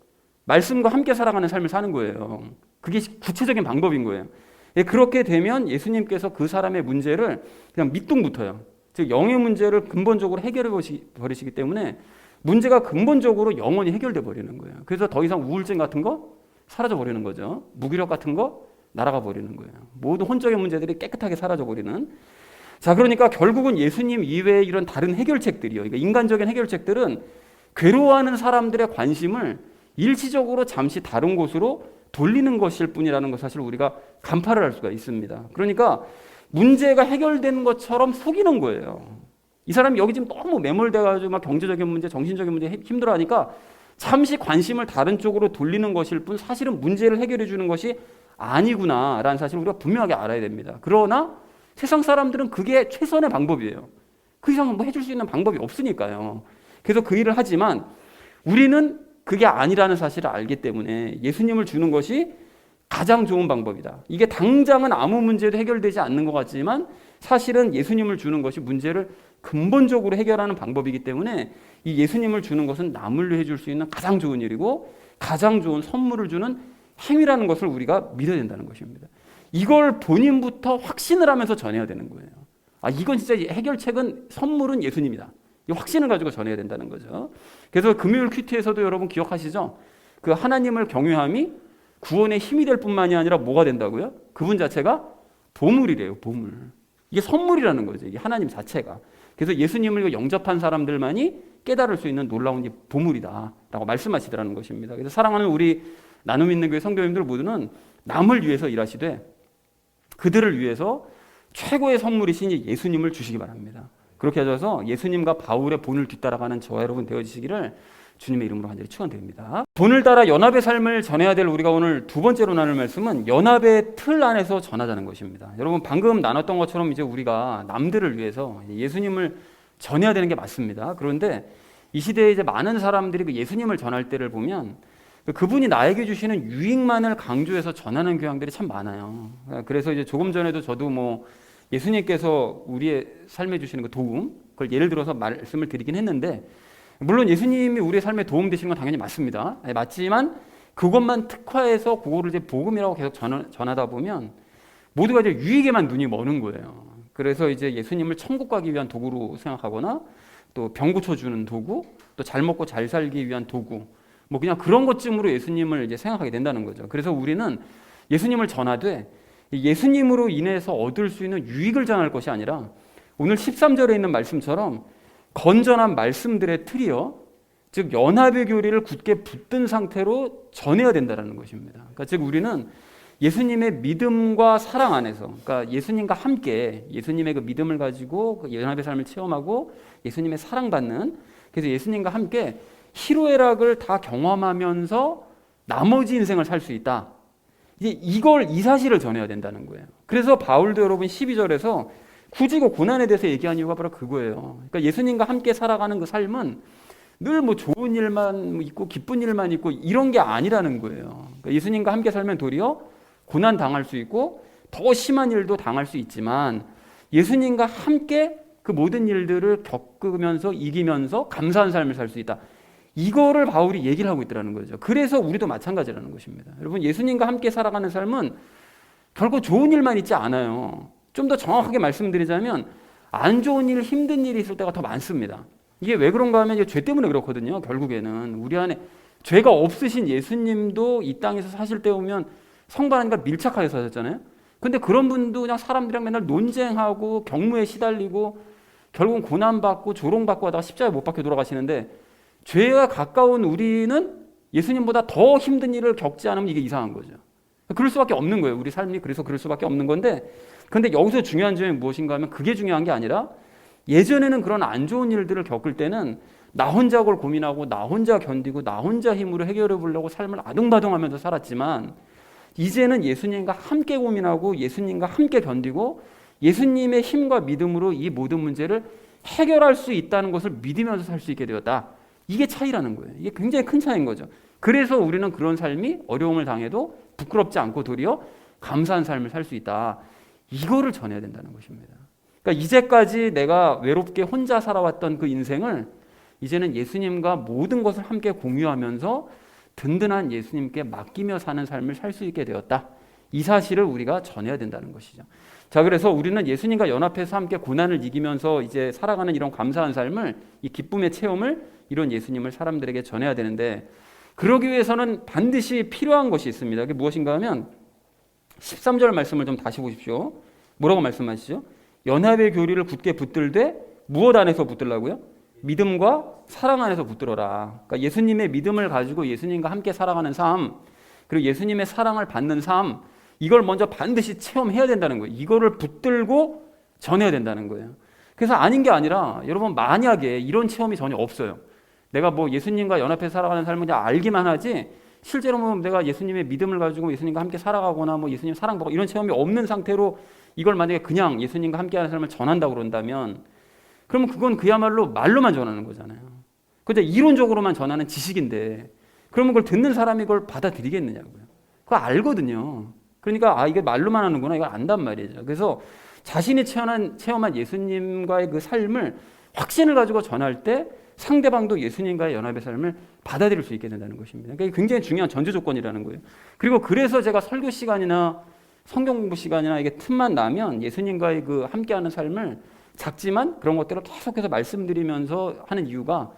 말씀과 함께 살아가는 삶을 사는 거예요. 그게 구체적인 방법인 거예요. 그렇게 되면 예수님께서 그 사람의 문제를 그냥 밑둥부터요. 즉 영의 문제를 근본적으로 해결해 버리시기 때문에 문제가 근본적으로 영원히 해결돼 버리는 거예요. 그래서 더 이상 우울증 같은 거 사라져 버리는 거죠. 무기력 같은 거 날아가 버리는 거예요. 모든 혼적인 문제들이 깨끗하게 사라져 버리는. 자, 그러니까 결국은 예수님 이외의 이런 다른 해결책들이요. 그러니까 인간적인 해결책들은 괴로워하는 사람들의 관심을 일시적으로 잠시 다른 곳으로 돌리는 것일 뿐이라는 것 사실 우리가 간파를 할 수가 있습니다. 그러니까 문제가 해결되는 것처럼 속이는 거예요. 이 사람이 여기 지금 너무 매몰돼가지고 막 경제적인 문제, 정신적인 문제 힘들어하니까 잠시 관심을 다른 쪽으로 돌리는 것일 뿐 사실은 문제를 해결해 주는 것이 아니구나라는 사실을 우리가 분명하게 알아야 됩니다. 그러나 세상 사람들은 그게 최선의 방법이에요. 그 이상은 뭐 해줄 수 있는 방법이 없으니까요. 그래서 그 일을 하지만 우리는 그게 아니라는 사실을 알기 때문에 예수님을 주는 것이 가장 좋은 방법이다. 이게 당장은 아무 문제도 해결되지 않는 것 같지만 사실은 예수님을 주는 것이 문제를 근본적으로 해결하는 방법이기 때문에 이 예수님을 주는 것은 남을 위해 줄 수 있는 가장 좋은 일이고 가장 좋은 선물을 주는 행위라는 것을 우리가 믿어야 된다는 것입니다. 이걸 본인부터 확신을 하면서 전해야 되는 거예요. 이건 진짜 해결책은 선물은 예수님이다. 이 확신을 가지고 전해야 된다는 거죠. 그래서 금요일 큐티에서도 여러분 기억하시죠? 그 하나님을 경외함이 구원의 힘이 될 뿐만이 아니라 뭐가 된다고요? 그분 자체가 보물이래요. 보물. 이게 선물이라는 거죠. 이게 하나님 자체가. 그래서 예수님을 영접한 사람들만이 깨달을 수 있는 놀라운 보물이다라고 말씀하시더라는 것입니다. 그래서 사랑하는 우리 나눔 있는 교회 성도님들 모두는 남을 위해서 일하시되 그들을 위해서 최고의 선물이신 예수님을 주시기 바랍니다. 그렇게 하셔서 예수님과 바울의 본을 뒤따라가는 저와 여러분 되어지시기를 주님의 이름으로 간절히 축원드립니다. 본을 따라 연합의 삶을 전해야 될 우리가 오늘 두 번째로 나눌 말씀은 연합의 틀 안에서 전하자는 것입니다. 여러분 방금 나눴던 것처럼 이제 우리가 남들을 위해서 예수님을 전해야 되는 게 맞습니다. 그런데 이 시대에 이제 많은 사람들이 그 예수님을 전할 때를 보면 그분이 나에게 주시는 유익만을 강조해서 전하는 교양들이 참 많아요. 그래서 이제 조금 전에도 저도 뭐 예수님께서 우리의 삶에 주시는 그 도움, 그걸 예를 들어서 말씀을 드리긴 했는데, 물론 예수님이 우리의 삶에 도움 되시는 건 당연히 맞습니다. 맞지만 그것만 특화해서 그거를 이제 복음이라고 계속 전하다 보면 모두가 이제 유익에만 눈이 머는 거예요. 그래서 이제 예수님을 천국 가기 위한 도구로 생각하거나 또 병 고쳐주는 도구, 또 잘 먹고 잘 살기 위한 도구, 뭐 그냥 그런 것쯤으로 예수님을 이제 생각하게 된다는 거죠. 그래서 우리는 예수님을 전하되 예수님으로 인해서 얻을 수 있는 유익을 전할 것이 아니라 오늘 13절에 있는 말씀처럼 건전한 말씀들의 틀이요, 즉 연합의 교리를 굳게 붙든 상태로 전해야 된다는 것입니다. 그러니까 즉 우리는 예수님의 믿음과 사랑 안에서, 그러니까 예수님과 함께 예수님의 그 믿음을 가지고 그 연합의 삶을 체험하고 예수님의 사랑받는, 그래서 예수님과 함께 희로애락을 다 경험하면서 나머지 인생을 살 수 있다. 이제 이 사실을 전해야 된다는 거예요. 그래서 바울도 여러분 12절에서 굳이 그 고난에 대해서 얘기한 이유가 바로 그거예요. 그러니까 예수님과 함께 살아가는 그 삶은 늘 뭐 좋은 일만 있고 기쁜 일만 있고 이런 게 아니라는 거예요. 그러니까 예수님과 함께 살면 도리어 고난 당할 수 있고 더 심한 일도 당할 수 있지만 예수님과 함께 그 모든 일들을 겪으면서 이기면서 감사한 삶을 살 수 있다. 이거를 바울이 얘기를 하고 있더라는 거죠. 그래서 우리도 마찬가지라는 것입니다. 여러분 예수님과 함께 살아가는 삶은 결코 좋은 일만 있지 않아요. 좀 더 정확하게 말씀드리자면 안 좋은 일, 힘든 일이 있을 때가 더 많습니다. 이게 왜 그런가 하면 이게 죄 때문에 그렇거든요. 결국에는 우리 안에 죄가 없으신 예수님도 이 땅에서 사실 때 보면 성부 하나님과 밀착하게 사셨잖아요. 근데 그런 분도 그냥 사람들이랑 맨날 논쟁하고 경무에 시달리고 결국은 고난받고 조롱받고 하다가 십자가에 못 박혀 돌아가시는데, 죄가 가까운 우리는 예수님보다 더 힘든 일을 겪지 않으면 이게 이상한 거죠. 그럴 수밖에 없는 거예요. 우리 삶이 그래서 그럴 수밖에 없는 건데, 근데 여기서 중요한 점이 무엇인가 하면 그게 중요한 게 아니라 예전에는 그런 안 좋은 일들을 겪을 때는 나 혼자 그걸 고민하고 나 혼자 견디고 나 혼자 힘으로 해결해 보려고 삶을 아둥바둥하면서 살았지만 이제는 예수님과 함께 고민하고 예수님과 함께 견디고 예수님의 힘과 믿음으로 이 모든 문제를 해결할 수 있다는 것을 믿으면서 살 수 있게 되었다. 이게 차이라는 거예요. 이게 굉장히 큰 차이인 거죠. 그래서 우리는 그런 삶이 어려움을 당해도 부끄럽지 않고 도리어 감사한 삶을 살 수 있다. 이거를 전해야 된다는 것입니다. 그러니까 이제까지 내가 외롭게 혼자 살아왔던 그 인생을 이제는 예수님과 모든 것을 함께 공유하면서 든든한 예수님께 맡기며 사는 삶을 살 수 있게 되었다. 이 사실을 우리가 전해야 된다는 것이죠. 자, 그래서 우리는 예수님과 연합해서 함께 고난을 이기면서 이제 살아가는 이런 감사한 삶을, 이 기쁨의 체험을 이런 예수님을 사람들에게 전해야 되는데, 그러기 위해서는 반드시 필요한 것이 있습니다. 그게 무엇인가 하면 13절 말씀을 좀 다시 보십시오. 뭐라고 말씀하시죠? 연합의 교리를 굳게 붙들되 무엇 안에서 붙들라고요? 믿음과 사랑 안에서 붙들어라. 그러니까 예수님의 믿음을 가지고 예수님과 함께 살아가는 삶, 그리고 예수님의 사랑을 받는 삶, 이걸 먼저 반드시 체험해야 된다는 거예요. 이거를 붙들고 전해야 된다는 거예요. 그래서 아닌 게 아니라 여러분 만약에 이런 체험이 전혀 없어요. 내가 뭐 예수님과 연합해서 살아가는 삶을 그냥 알기만 하지 실제로 뭐 내가 예수님의 믿음을 가지고 예수님과 함께 살아가거나 뭐 예수님 사랑받고 이런 체험이 없는 상태로 이걸 만약에 그냥 예수님과 함께하는 삶을 전한다고 그런다면 그러면 그건 그야말로 말로만 전하는 거잖아요. 근데 이론적으로만 전하는 지식인데 그러면 그걸 듣는 사람이 그걸 받아들이겠느냐고요. 그거 알거든요. 그러니까 이게 말로만 하는구나 이걸 안단 말이죠. 그래서 자신이 체험한 예수님과의 그 삶을 확신을 가지고 전할 때 상대방도 예수님과의 연합의 삶을 받아들일 수 있게 된다는 것입니다. 그러니까 굉장히 중요한 전제 조건이라는 거예요. 그리고 그래서 제가 설교 시간이나 성경 공부 시간이나 이게 틈만 나면 예수님과의 그 함께하는 삶을 작지만 그런 것들을 계속해서 말씀드리면서 하는 이유가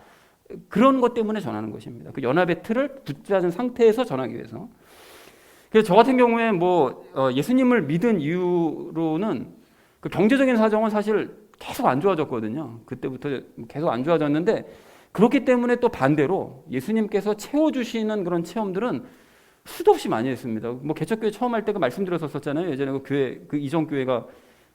그런 것 때문에 전하는 것입니다. 그 연합의 틀을 붙잡은 상태에서 전하기 위해서. 그래서 저 같은 경우에 예수님을 믿은 이유로는 그 경제적인 사정은 사실 계속 안 좋아졌거든요. 그때부터 계속 안 좋아졌는데, 그렇기 때문에 또 반대로 예수님께서 채워주시는 그런 체험들은 수도 없이 많이 했습니다. 개척교회 처음 할 때 그 말씀드렸었잖아요. 예전에 그 교회, 그 이전 교회가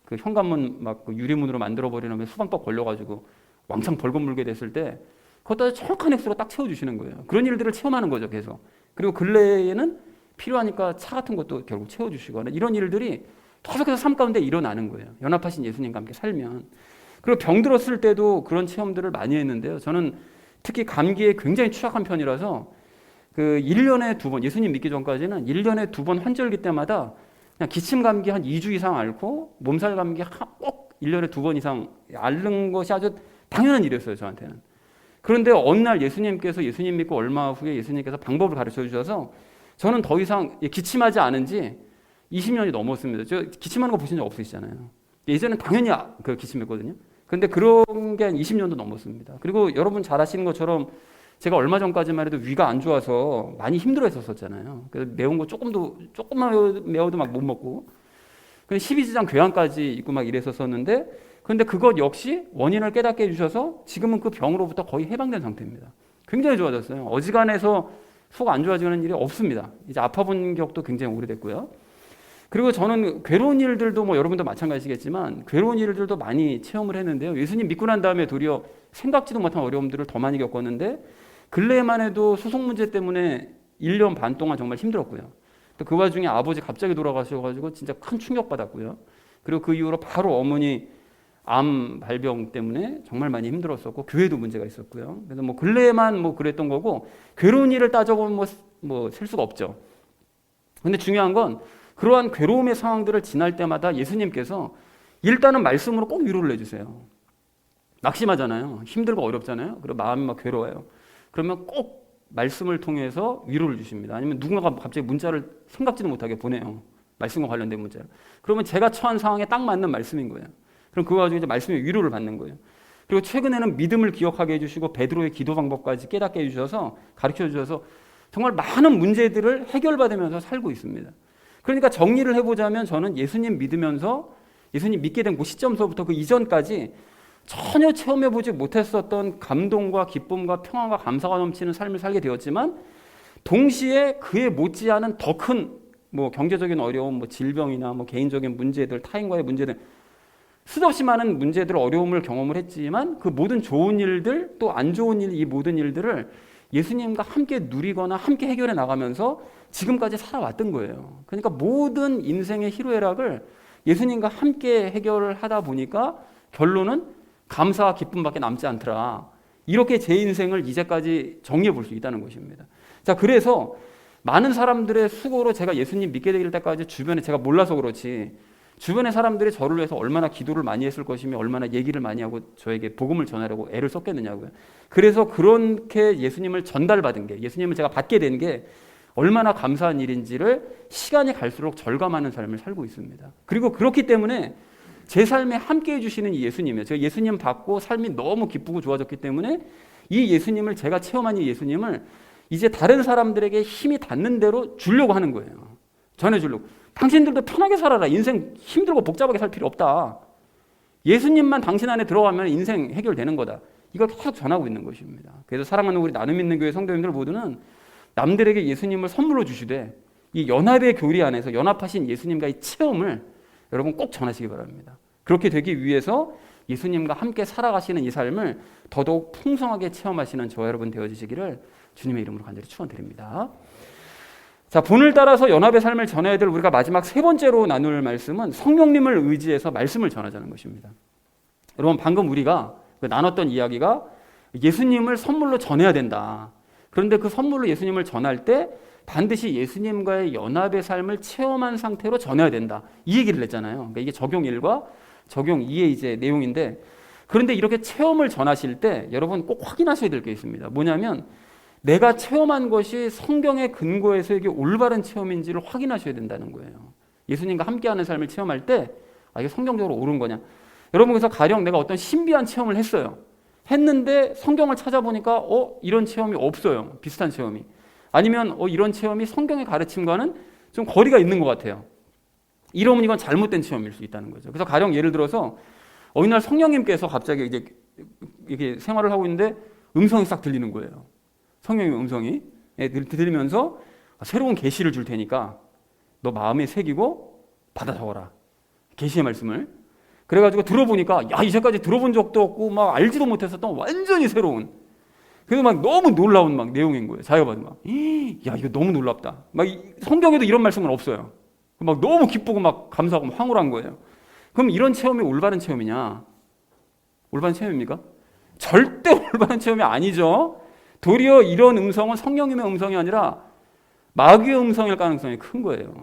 그 현관문 그 유리문으로 만들어버리면 수방법 걸려가지고 왕창 벌금 물게 됐을 때, 그것도 정확한 액수로 딱 채워주시는 거예요. 그런 일들을 체험하는 거죠, 계속. 그리고 근래에는 필요하니까 차 같은 것도 결국 채워주시거나, 이런 일들이 계속해서 삶 가운데 일어나는 거예요. 연합하신 예수님과 함께 살면. 그리고 병 들었을 때도 그런 체험들을 많이 했는데요. 저는 특히 감기에 굉장히 취약한 편이라서 그 1년에 2번, 예수님 믿기 전까지는 1년에 2번 환절기 때마다 그냥 기침 감기 한 2주 이상 앓고 몸살 감기 꼭 1년에 2번 이상 앓는 것이 아주 당연한 일이었어요, 저한테는. 그런데 어느 날 예수님께서, 예수님 믿고 얼마 후에 예수님께서 방법을 가르쳐 주셔서 저는 더 이상 기침하지 않은 지 20년이 넘었습니다. 저 기침하는 거 보신 적 없으시잖아요. 예전엔 당연히 그 기침했거든요. 근데 그런 게 한 20년도 넘었습니다. 그리고 여러분 잘 아시는 것처럼 제가 얼마 전까지만 해도 위가 안 좋아서 많이 힘들어 했었잖아요. 그래서 매운 거 조금만 매워도 막 못 먹고, 12지장 궤양까지 있고 막 이랬었는데, 근데 그것 역시 원인을 깨닫게 해주셔서 지금은 그 병으로부터 거의 해방된 상태입니다. 굉장히 좋아졌어요. 어지간해서 속 안 좋아지는 일이 없습니다. 이제 아파본 격도 굉장히 오래됐고요. 그리고 저는 괴로운 일들도 여러분도 마찬가지겠지만 괴로운 일들도 많이 체험을 했는데요. 예수님 믿고 난 다음에 도리어 생각지도 못한 어려움들을 더 많이 겪었는데, 근래에만 해도 소송 문제 때문에 1년 반 동안 정말 힘들었고요. 또 그 와중에 아버지 갑자기 돌아가셔가지고 진짜 큰 충격받았고요. 그리고 그 이후로 바로 어머니 암 발병 때문에 정말 많이 힘들었었고, 교회도 문제가 있었고요. 그래서 근래에만 그랬던 거고, 괴로운 일을 따져보면 셀 수가 없죠. 근데 중요한 건 그러한 괴로움의 상황들을 지날 때마다 예수님께서 일단은 말씀으로 꼭 위로를 해주세요. 낙심하잖아요. 힘들고 어렵잖아요. 그리고 마음이 막 괴로워요. 그러면 꼭 말씀을 통해서 위로를 주십니다. 아니면 누군가가 갑자기 문자를 생각지도 못하게 보내요. 말씀과 관련된 문자를. 그러면 제가 처한 상황에 딱 맞는 말씀인 거예요. 그럼 그 와중에 이제 말씀의 위로를 받는 거예요. 그리고 최근에는 믿음을 기억하게 해주시고 베드로의 기도 방법까지 깨닫게 해주셔서, 가르쳐 주셔서 정말 많은 문제들을 해결받으면서 살고 있습니다. 그러니까 정리를 해보자면 저는 예수님 믿으면서, 예수님 믿게 된 그 시점서부터 그 이전까지 전혀 체험해보지 못했었던 감동과 기쁨과 평안과 감사가 넘치는 삶을 살게 되었지만, 동시에 그에 못지않은 더 큰 경제적인 어려움, 질병이나 개인적인 문제들, 타인과의 문제들, 수도 없이 많은 문제들, 어려움을 경험을 했지만 그 모든 좋은 일들, 또 안 좋은 일, 이 모든 일들을 예수님과 함께 누리거나 함께 해결해 나가면서 지금까지 살아왔던 거예요. 그러니까 모든 인생의 희로애락을 예수님과 함께 해결을 하다 보니까 결론은 감사와 기쁨밖에 남지 않더라. 이렇게 제 인생을 이제까지 정리해 볼 수 있다는 것입니다. 자, 그래서 많은 사람들의 수고로 제가 예수님 믿게 될 때까지 주변에, 제가 몰라서 그렇지, 주변의 사람들이 저를 위해서 얼마나 기도를 많이 했을 것이며 얼마나 얘기를 많이 하고 저에게 복음을 전하려고 애를 썼겠느냐고요. 그래서 그렇게 예수님을 전달받은 게, 예수님을 제가 받게 된 게 얼마나 감사한 일인지를 시간이 갈수록 절감하는 삶을 살고 있습니다. 그리고 그렇기 때문에 제 삶에 함께 해주시는 이 예수님이에요. 제가 예수님 받고 삶이 너무 기쁘고 좋아졌기 때문에 이 예수님을, 제가 체험한 이 예수님을 이제 다른 사람들에게 힘이 닿는 대로 주려고 하는 거예요. 전해주려고. 당신들도 편하게 살아라. 인생 힘들고 복잡하게 살 필요 없다. 예수님만 당신 안에 들어가면 인생 해결되는 거다. 이걸 계속 전하고 있는 것입니다. 그래서 사랑하는 우리 나눔 있는 교회 성도님들 모두는 남들에게 예수님을 선물로 주시되 이 연합의 교리 안에서 연합하신 예수님과의 체험을 여러분 꼭 전하시기 바랍니다. 그렇게 되기 위해서 예수님과 함께 살아가시는 이 삶을 더더욱 풍성하게 체험하시는 저와 여러분 되어주시기를 주님의 이름으로 간절히 축원드립니다. 자, 본을 따라서 연합의 삶을 전해야 될 우리가 마지막 세 번째로 나눌 말씀은 성령님을 의지해서 말씀을 전하자는 것입니다. 여러분, 방금 우리가 나눴던 이야기가 예수님을 선물로 전해야 된다. 그런데 그 선물로 예수님을 전할 때 반드시 예수님과의 연합의 삶을 체험한 상태로 전해야 된다. 이 얘기를 했잖아요. 그러니까 이게 적용 1과 적용 2의 이제 내용인데, 그런데 이렇게 체험을 전하실 때 여러분 꼭 확인하셔야 될 게 있습니다. 뭐냐면 내가 체험한 것이 성경의 근거에서 이게 올바른 체험인지를 확인하셔야 된다는 거예요. 예수님과 함께하는 삶을 체험할 때 이게 성경적으로 옳은 거냐. 여러분, 그래서 가령 내가 어떤 신비한 체험을 했는데 성경을 찾아보니까 이런 체험이 없어요. 비슷한 체험이. 아니면 이런 체험이 성경의 가르침과는 좀 거리가 있는 것 같아요. 이러면 이건 잘못된 체험일 수 있다는 거죠. 그래서 가령 예를 들어서 어느 날 성령님께서 갑자기 이제 이렇게 생활을 하고 있는데 음성이 싹 들리는 거예요. 성령의 음성이 들리면서 새로운 계시를 줄 테니까 너 마음에 새기고 받아 적어라. 계시의 말씀을. 그래가지고 들어보니까 야, 이제까지 들어본 적도 없고 막 알지도 못했었던 완전히 새로운. 그래서 막 너무 놀라운 막 내용인 거예요. 자기가 봐도 막, 야, 이거 너무 놀랍다. 막 성경에도 이런 말씀은 없어요. 막 너무 기쁘고 막 감사하고 막 황홀한 거예요. 그럼 이런 체험이 올바른 체험이냐? 올바른 체험입니까? 절대 올바른 체험이 아니죠. 도리어 이런 음성은 성령님의 음성이 아니라 마귀의 음성일 가능성이 큰 거예요.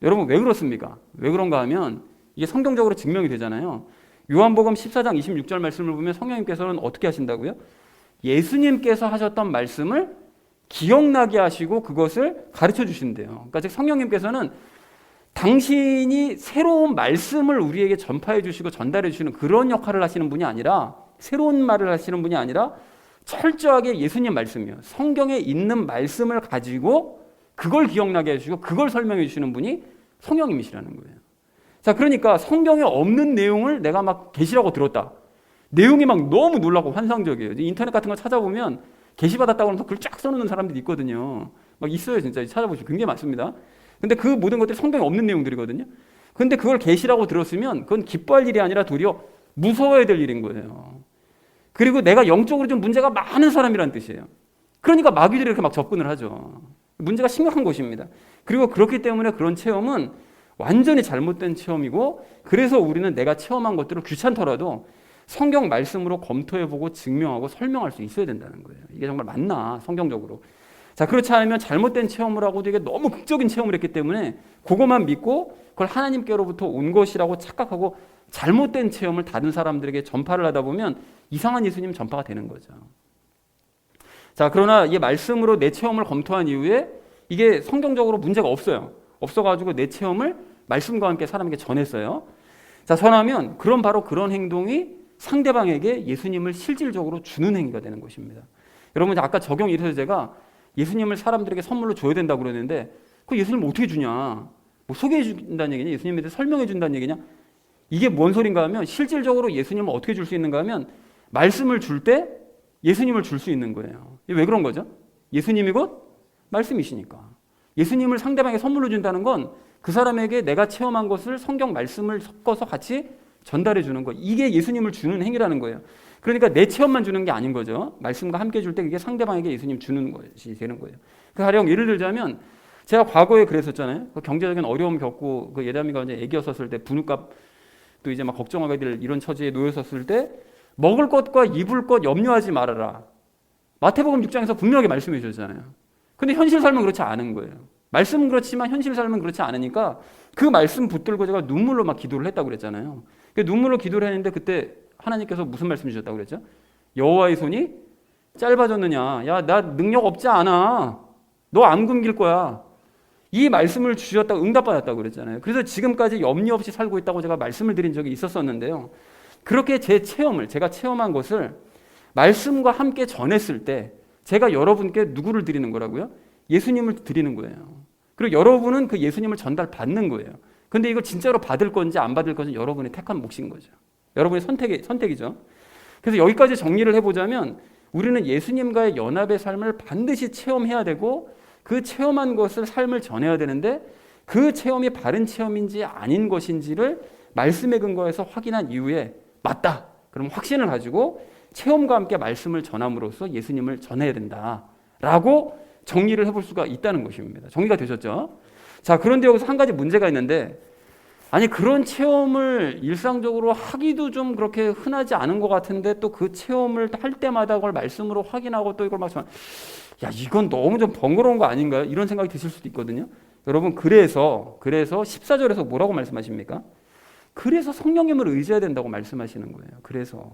여러분 왜 그렇습니까? 왜 그런가 하면 이게 성경적으로 증명이 되잖아요. 요한복음 14장 26절 말씀을 보면 성령님께서는 어떻게 하신다고요? 예수님께서 하셨던 말씀을 기억나게 하시고 그것을 가르쳐 주신대요. 그러니까 즉 성령님께서는 당신이 새로운 말씀을 우리에게 전파해 주시고 전달해 주시는 그런 역할을 하시는 분이 아니라 새로운 말을 하시는 분이 아니라 철저하게 예수님 말씀이요. 성경에 있는 말씀을 가지고 그걸 기억나게 해주시고 그걸 설명해 주시는 분이 성령님이시라는 거예요. 자, 그러니까 성경에 없는 내용을 내가 막 계시라고 들었다. 내용이 막 너무 놀랍고 환상적이에요. 인터넷 같은 거 찾아보면 계시받았다고 하면서 글 쫙 써놓는 사람들이 있거든요. 막 있어요, 진짜. 찾아보시면 굉장히 많습니다. 근데 그 모든 것들이 성경에 없는 내용들이거든요. 근데 그걸 계시라고 들었으면 그건 기뻐할 일이 아니라 도리어 무서워야 될 일인 거예요. 그리고 내가 영적으로 좀 문제가 많은 사람이라는 뜻이에요. 그러니까 마귀들이 이렇게 막 접근을 하죠. 문제가 심각한 것입니다. 그리고 그렇기 때문에 그런 체험은 완전히 잘못된 체험이고, 그래서 우리는 내가 체험한 것들을 귀찮더라도 성경 말씀으로 검토해보고 증명하고 설명할 수 있어야 된다는 거예요. 이게 정말 맞나 성경적으로. 자, 그렇지 않으면 잘못된 체험을 하고도 이게 너무 극적인 체험을 했기 때문에 그것만 믿고 그걸 하나님께로부터 온 것이라고 착각하고 잘못된 체험을 다른 사람들에게 전파를 하다 보면 이상한 예수님 전파가 되는 거죠. 자, 그러나 이 말씀으로 내 체험을 검토한 이후에 이게 성경적으로 문제가 없어요. 없어가지고 내 체험을 말씀과 함께 사람에게 전했어요. 자, 전하면 그런 행동이 상대방에게 예수님을 실질적으로 주는 행위가 되는 것입니다. 여러분, 아까 적용 1에서 제가 예수님을 사람들에게 선물로 줘야 된다고 그러는데 그 예수님을 어떻게 주냐? 뭐 소개해 준다는 얘기냐? 예수님에 대해서 설명해 준다는 얘기냐? 이게 뭔 소린가 하면 실질적으로 예수님을 어떻게 줄 수 있는가 하면 말씀을 줄 때 예수님을 줄 수 있는 거예요. 왜 그런 거죠? 예수님이 곧 말씀이시니까. 예수님을 상대방에게 선물로 준다는 건 그 사람에게 내가 체험한 것을 성경 말씀을 섞어서 같이 전달해 주는 거. 이게 예수님을 주는 행위라는 거예요. 그러니까 내 체험만 주는 게 아닌 거죠. 말씀과 함께 줄 때 그게 상대방에게 예수님 주는 것이 되는 거예요. 그 가령 예를 들자면 제가 과거에 그랬었잖아요. 그 경제적인 어려움 겪고 그 예담이가 이제 애기였었을 때 분유값 또 이제 막 걱정하게 될 이런 처지에 놓였었을 때 먹을 것과 입을 것 염려하지 말아라. 마태복음 6장에서 분명하게 말씀해 주셨잖아요. 근데 현실 삶은 그렇지 않은 거예요. 말씀은 그렇지만 현실 삶은 그렇지 않으니까 그 말씀 붙들고 제가 눈물로 막 기도를 했다고 그랬잖아요. 눈물로 기도를 했는데 그때 하나님께서 무슨 말씀 주셨다고 그랬죠? 여호와의 손이 짧아졌느냐? 야, 나 능력 없지 않아. 너 안 굶길 거야. 이 말씀을 주셨다고 응답받았다고 그랬잖아요. 그래서 지금까지 염려 없이 살고 있다고 제가 말씀을 드린 적이 있었었는데요. 그렇게 제가 체험한 것을 말씀과 함께 전했을 때 제가 여러분께 누구를 드리는 거라고요? 예수님을 드리는 거예요. 그리고 여러분은 그 예수님을 전달받는 거예요. 근데 이걸 진짜로 받을 건지 안 받을 건지 여러분이 택한 몫인 거죠. 여러분의 선택이죠. 그래서 여기까지 정리를 해보자면 우리는 예수님과의 연합의 삶을 반드시 체험해야 되고 그 체험한 것을 삶을 전해야 되는데 그 체험이 바른 체험인지 아닌 것인지를 말씀에 근거해서 확인한 이후에 맞다. 그럼 확신을 가지고 체험과 함께 말씀을 전함으로써 예수님을 전해야 된다라고 정리를 해볼 수가 있다는 것입니다. 정리가 되셨죠? 자, 그런데 여기서 한 가지 문제가 있는데 아니 그런 체험을 일상적으로 하기도 좀 그렇게 흔하지 않은 것 같은데 또 그 체험을 할 때마다 그걸 말씀으로 확인하고 또 이걸 막 야, 이건 너무 좀 번거로운 거 아닌가요? 이런 생각이 드실 수도 있거든요. 여러분 그래서 14절에서 뭐라고 말씀하십니까? 그래서 성령님을 의지해야 된다고 말씀하시는 거예요. 그래서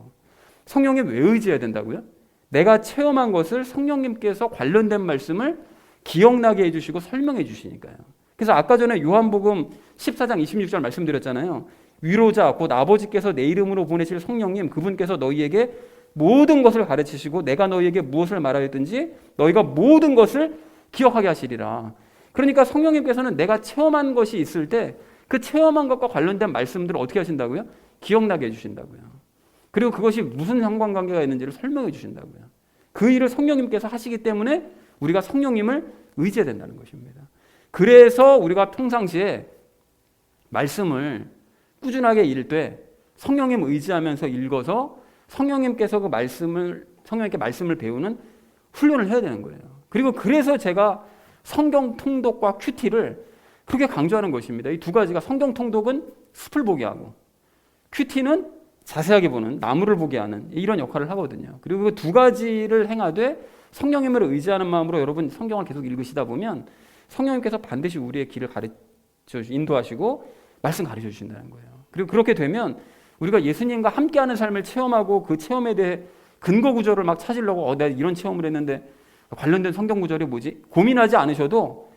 성령님 왜 의지해야 된다고요? 내가 체험한 것을 성령님께서 관련된 말씀을 기억나게 해주시고 설명해 주시니까요. 그래서 아까 전에 요한복음 14장 26절 말씀드렸잖아요. 위로자 곧 아버지께서 내 이름으로 보내실 성령님 그분께서 너희에게 모든 것을 가르치시고 내가 너희에게 무엇을 말하였든지 너희가 모든 것을 기억하게 하시리라. 그러니까 성령님께서는 내가 체험한 것이 있을 때 그 체험한 것과 관련된 말씀들을 어떻게 하신다고요? 기억나게 해주신다고요. 그리고 그것이 무슨 상관관계가 있는지를 설명해 주신다고요. 그 일을 성령님께서 하시기 때문에 우리가 성령님을 의지해야 된다는 것입니다. 그래서 우리가 평상시에 말씀을 꾸준하게 읽되 성령님 의지하면서 읽어서 성령님께서 그 말씀을, 성령님께 말씀을 배우는 훈련을 해야 되는 거예요. 그리고 그래서 제가 성경 통독과 큐티를 그렇게 강조하는 것입니다. 이 두 가지가, 성경 통독은 숲을 보게 하고 큐티는 자세하게 보는, 나무를 보게 하는 이런 역할을 하거든요. 그리고 그 두 가지를 행하되 성령님을 의지하는 마음으로 여러분 성경을 계속 읽으시다 보면 성령님께서 반드시 우리의 길을 인도하시고 말씀 가르쳐 주신다는 거예요. 그리고 그렇게 되면 우리가 예수님과 함께하는 삶을 체험하고 그 체험에 대해 근거 구절을 막 찾으려고 내가 이런 체험을 했는데 관련된 성경 구절이 뭐지? 고민하지 않으셔도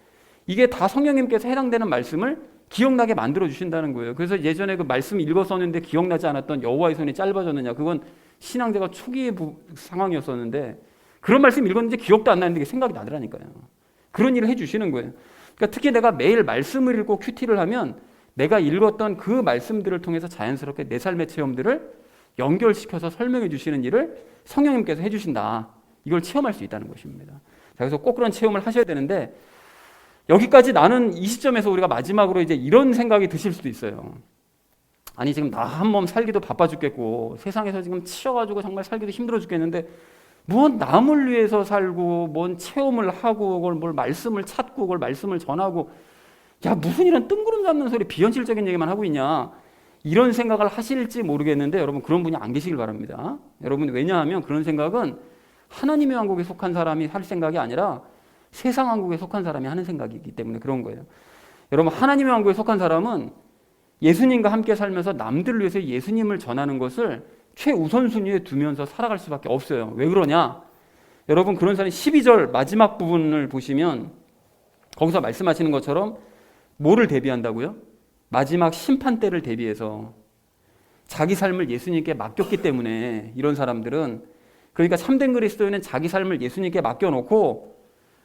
이게 다 성령님께서 해당되는 말씀을 기억나게 만들어 주신다는 거예요. 그래서 예전에 그 말씀 읽었었는데 기억나지 않았던 여호와의 손이 짧아졌느냐, 그건 신앙제가 초기의 상황이었었는데 그런 말씀 읽었는데 기억도 안 나는데 생각이 나더라니까요. 그런 일을 해주시는 거예요. 그러니까 특히 내가 매일 말씀을 읽고 큐티를 하면 내가 읽었던 그 말씀들을 통해서 자연스럽게 내 삶의 체험들을 연결시켜서 설명해 주시는 일을 성령님께서 해주신다. 이걸 체험할 수 있다는 것입니다. 자, 그래서 꼭 그런 체험을 하셔야 되는데 여기까지 나는 이 시점에서 우리가 마지막으로 이제 이런 생각이 드실 수도 있어요. 아니 지금 나 한 몸 살기도 바빠 죽겠고 세상에서 지금 치여가지고 정말 살기도 힘들어 죽겠는데 뭔 남을 위해서 살고 뭔 체험을 하고 그걸 뭘 말씀을 찾고 그걸 말씀을 전하고 야 무슨 이런 뜬구름 잡는 소리 비현실적인 얘기만 하고 있냐 이런 생각을 하실지 모르겠는데 여러분 그런 분이 안 계시길 바랍니다. 여러분 왜냐하면 그런 생각은 하나님의 왕국에 속한 사람이 할 생각이 아니라 세상 왕국에 속한 사람이 하는 생각이기 때문에 그런 거예요. 여러분 하나님의 왕국에 속한 사람은 예수님과 함께 살면서 남들을 위해서 예수님을 전하는 것을 최우선순위에 두면서 살아갈 수밖에 없어요. 왜 그러냐? 여러분 그런 사람이 12절 마지막 부분을 보시면 거기서 말씀하시는 것처럼 뭐를 대비한다고요? 마지막 심판 때를 대비해서 자기 삶을 예수님께 맡겼기 때문에 이런 사람들은 그러니까 참된 그리스도인은 자기 삶을 예수님께 맡겨놓고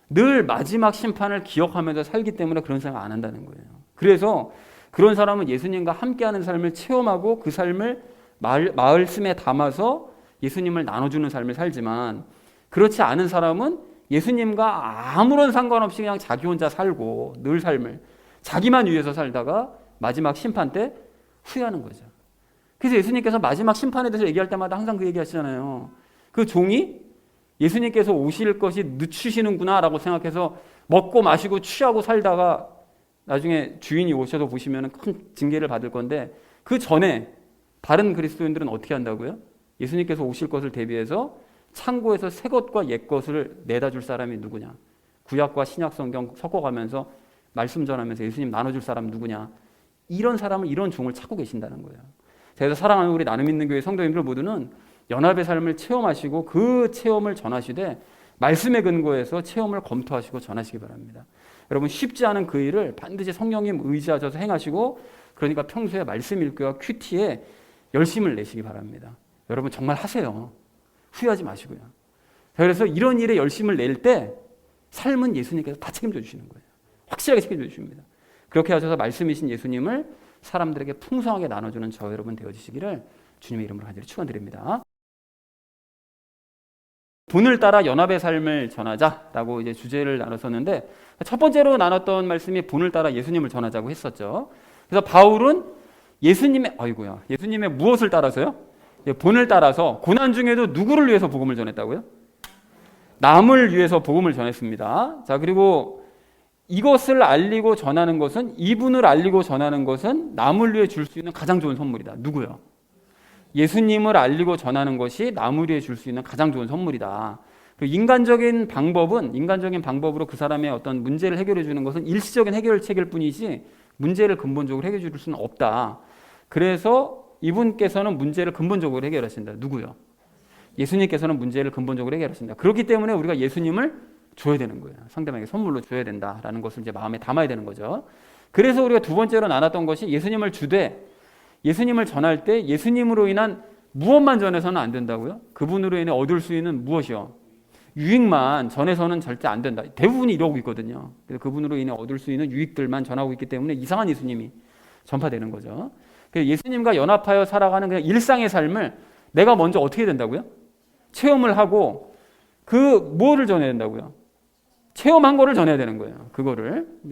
늘 마지막 심판을 기억하면서 살기 때문에 그런 생각 안 한다는 거예요. 그래서 그런 사람은 예수님과 함께하는 삶을 체험하고 그 삶을 말씀에 담아서 예수님을 나눠주는 삶을 살지만 그렇지 않은 사람은 예수님과 아무런 상관없이 그냥 자기 혼자 살고 늘 삶을 자기만 위해서 살다가 마지막 심판 때 후회하는 거죠. 그래서 예수님께서 마지막 심판에 대해서 얘기할 때마다 항상 그 얘기 하시잖아요. 그 종이 예수님께서 오실 것이 늦추시는구나 라고 생각해서 먹고 마시고 취하고 살다가 나중에 주인이 오셔서 보시면 큰 징계를 받을 건데 그 전에 다른 그리스도인들은 어떻게 한다고요? 예수님께서 오실 것을 대비해서 창고에서 새 것과 옛 것을 내다 줄 사람이 누구냐? 구약과 신약 성경 섞어가면서 말씀 전하면서 예수님 나눠줄 사람 누구냐? 이런 사람을 이런 종을 찾고 계신다는 거예요. 그래서 사랑하는 우리 나눔 있는 교회 성도님들 모두는 연합의 삶을 체험하시고 그 체험을 전하시되 말씀에 근거해서 체험을 검토하시고 전하시기 바랍니다. 여러분 쉽지 않은 그 일을 반드시 성령님 의지하셔서 행하시고 그러니까 평소에 말씀 읽기와 큐티에 열심을 내시기 바랍니다. 여러분 정말 하세요. 후회하지 마시고요. 그래서 이런 일에 열심을 낼 때 삶은 예수님께서 다 책임져 주시는 거예요. 확실하게 책임져 주십니다. 그렇게 하셔서 말씀이신 예수님을 사람들에게 풍성하게 나눠주는 저 여러분 되어주시기를 주님의 이름으로 간절히 축원드립니다. 분을 따라 연합의 삶을 전하자라고 이제 주제를 나눴었는데 첫 번째로 나눴던 말씀이 분을 따라 예수님을 전하자고 했었죠. 그래서 바울은 예수님의 무엇을 따라서요? 분을 따라서 고난 중에도 누구를 위해서 복음을 전했다고요? 남을 위해서 복음을 전했습니다. 자, 그리고 이것을 알리고 전하는 것은 이분을 알리고 전하는 것은 남을 위해 줄 수 있는 가장 좋은 선물이다. 누구요? 예수님을 알리고 전하는 것이 남을 위해 줄 수 있는 가장 좋은 선물이다. 인간적인 방법으로 그 사람의 어떤 문제를 해결해 주는 것은 일시적인 해결책일 뿐이지 문제를 근본적으로 해결해 줄 수는 없다. 그래서 이분께서는 문제를 근본적으로 해결하신다. 누구요? 예수님께서는 문제를 근본적으로 해결하신다. 그렇기 때문에 우리가 예수님을 줘야 되는 거예요. 상대방에게 선물로 줘야 된다라는 것을 이제 마음에 담아야 되는 거죠. 그래서 우리가 두 번째로 나눴던 것이 예수님을 주되 예수님을 전할 때 예수님으로 인한 무엇만 전해서는 안 된다고요? 그분으로 인해 얻을 수 있는 무엇이요? 유익만 전해서는 절대 안 된다. 대부분이 이러고 있거든요. 그래서 그분으로 인해 얻을 수 있는 유익들만 전하고 있기 때문에 이상한 예수님이 전파되는 거죠. 그래서 예수님과 연합하여 살아가는 그냥 일상의 삶을 내가 먼저 어떻게 된다고요? 체험을 하고 뭐를 전해야 된다고요? 체험한 거를 전해야 되는 거예요.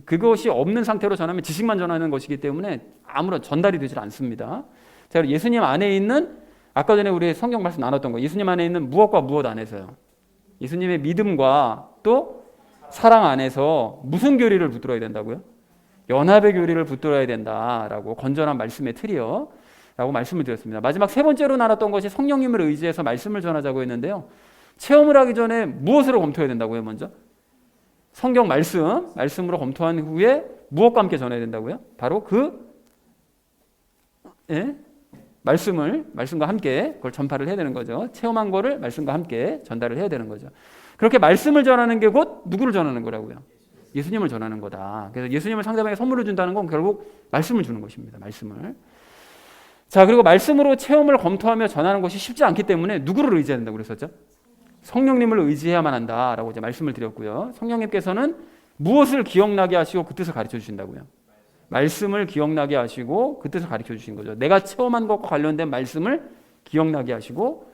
그것이 없는 상태로 전하면 지식만 전하는 것이기 때문에 아무런 전달이 되질 않습니다. 자, 예수님 안에 있는 아까 전에 우리 성경 말씀 나눴던 거 예수님 안에 있는 무엇과 무엇 안에서요? 예수님의 믿음과 또 사랑 안에서 무슨 교리를 붙들어야 된다고요? 연합의 교리를 붙들어야 된다라고 건전한 말씀의 틀이요 라고 말씀을 드렸습니다. 마지막 세 번째로 나눴던 것이 성령님을 의지해서 말씀을 전하자고 했는데요. 체험을 하기 전에 무엇으로 검토해야 된다고요? 먼저 성경 말씀으로 검토한 후에 무엇과 함께 전해야 된다고요? 바로 말씀과 함께 그걸 전파를 해야 되는 거죠. 체험한 거를 말씀과 함께 전달을 해야 되는 거죠. 그렇게 말씀을 전하는 게 곧 누구를 전하는 거라고요? 예수님을 전하는 거다. 그래서 예수님을 상대방에게 선물을 준다는 건 결국 말씀을 주는 것입니다. 말씀을. 자, 그리고 말씀으로 체험을 검토하며 전하는 것이 쉽지 않기 때문에 누구를 의지해야 된다고 그랬었죠? 성령님을 의지해야만 한다라고 이제 말씀을 드렸고요. 성령님께서는 무엇을 기억나게 하시고 그 뜻을 가르쳐 주신다고요? 말씀을 기억나게 하시고 그 뜻을 가르쳐 주신 거죠. 내가 체험한 것과 관련된 말씀을 기억나게 하시고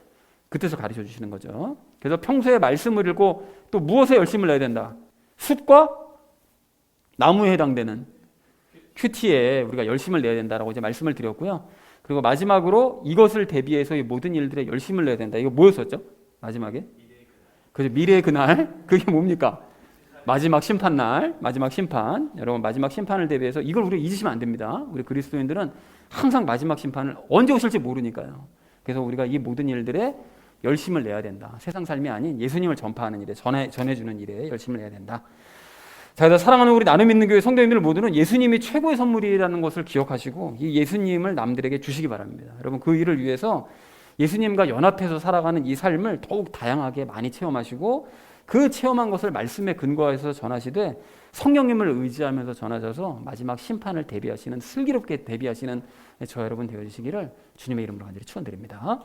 그 뜻을 가르쳐 주시는 거죠. 그래서 평소에 말씀을 읽고 또 무엇에 열심을 내야 된다? 숯과 나무에 해당되는 큐티에 우리가 열심을 내야 된다라고 이제 말씀을 드렸고요. 그리고 마지막으로 이것을 대비해서 이 모든 일들에 열심을 내야 된다. 이거 뭐였었죠? 마지막에? 그죠? 미래의 그날. 그게 뭡니까? 마지막 심판날, 마지막 심판. 여러분 마지막 심판을 대비해서 이걸 우리 잊으시면 안 됩니다. 우리 그리스도인들은 항상 마지막 심판을 언제 오실지 모르니까요. 그래서 우리가 이 모든 일들에 열심을 내야 된다. 세상 삶이 아닌 예수님을 전파하는 일에 전해주는 일에 열심을 내야 된다. 자, 그래서 사랑하는 우리 나눔 있는 교회 성도님들 모두는 예수님이 최고의 선물이라는 것을 기억하시고 이 예수님을 남들에게 주시기 바랍니다. 여러분 그 일을 위해서 예수님과 연합해서 살아가는 이 삶을 더욱 다양하게 많이 체험하시고 그 체험한 것을 말씀에 근거해서 전하시되 성령님을 의지하면서 전하셔서 마지막 심판을 대비하시는 슬기롭게 대비하시는 저 여러분 되어주시기를 주님의 이름으로 간절히 축원드립니다.